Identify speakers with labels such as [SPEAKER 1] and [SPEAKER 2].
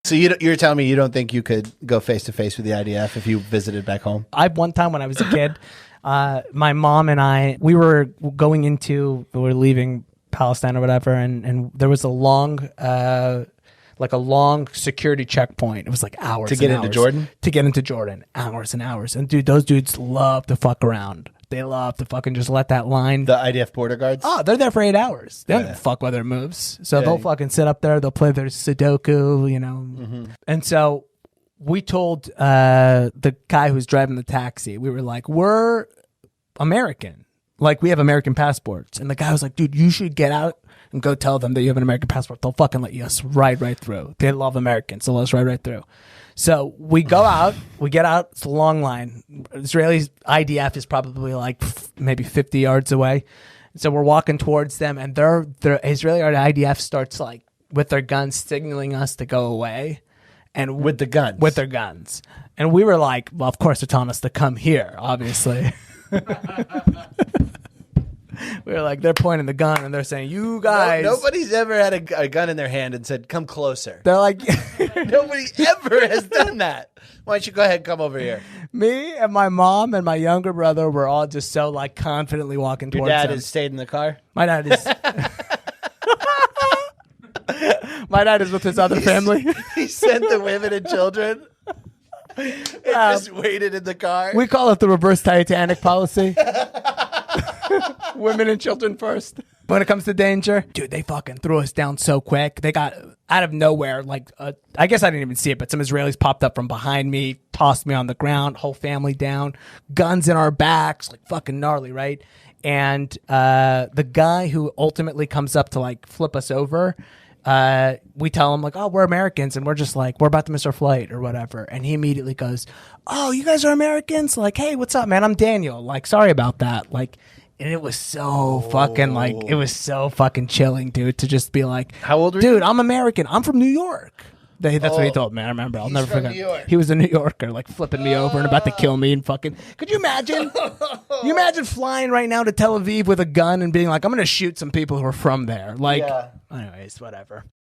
[SPEAKER 1] So you're telling me you don't think you could go face to face with the IDF if you visited back home?
[SPEAKER 2] One time when I was a kid, my mom and I, we were leaving Palestine or whatever, and there was a long security checkpoint. It was like hours
[SPEAKER 1] to get into Jordan.
[SPEAKER 2] To get into Jordan, hours and hours. And dude, those dudes love to fuck around. They love to fucking just let that line.
[SPEAKER 1] The IDF border guards.
[SPEAKER 2] Oh, they're there for 8 hours. They don't fuck whether it moves. So they'll fucking sit up there. They'll play their Sudoku, you know. Mm-hmm. And so we told the guy who's driving the taxi, we were like, we're American. Like, we have American passports. And the guy was like, dude, you should get out and go tell them that you have an American passport. They'll fucking let us ride right through. They love Americans. They'll let us ride right through. So we go out, we get out. It's a long line. Israeli IDF is probably like maybe 50 yards away. So we're walking towards them, and their Israeli IDF starts like with their guns signaling us to go away. And
[SPEAKER 1] with the guns?
[SPEAKER 2] With their guns. And we were like, well, of course they're telling us to come here, obviously. We were like, they're pointing the gun and they're saying, you guys.
[SPEAKER 1] Nobody's ever had a gun in their hand and said, come closer.
[SPEAKER 2] They're like,
[SPEAKER 1] nobody ever has done that. Why don't you go ahead and come over here?
[SPEAKER 2] Me and my mom and my younger brother were all just so like confidently walking towards
[SPEAKER 1] Your dad
[SPEAKER 2] them.
[SPEAKER 1] has stayed in the car?
[SPEAKER 2] My dad is. My dad is with his other family.
[SPEAKER 1] He sent the women and children. And just waited in the car.
[SPEAKER 2] We call it the reverse Titanic policy. Women and children first. When it comes to danger, dude, they fucking threw us down so quick. They got out of nowhere. Like, I guess I didn't even see it, but some Israelis popped up from behind me, tossed me on the ground, whole family down, guns in our backs, like fucking gnarly, right? And the guy who ultimately comes up to like flip us over, we tell him like, oh, we're Americans, and we're just like, we're about to miss our flight or whatever. And he immediately goes, oh, you guys are Americans? Like, hey, what's up, man? I'm Daniel. Like, sorry about that. Like, and it was so fucking like, it was so fucking chilling, dude, to just be like,
[SPEAKER 1] how old are you?
[SPEAKER 2] Dude, I'm American. I'm from New York. That's what he told me. I remember. I'll never forget. He was a New Yorker, like flipping me over and about to kill me and fucking. Could you imagine? You imagine flying right now to Tel Aviv with a gun and being like, I'm going to shoot some people who are from there. Like, anyways, whatever.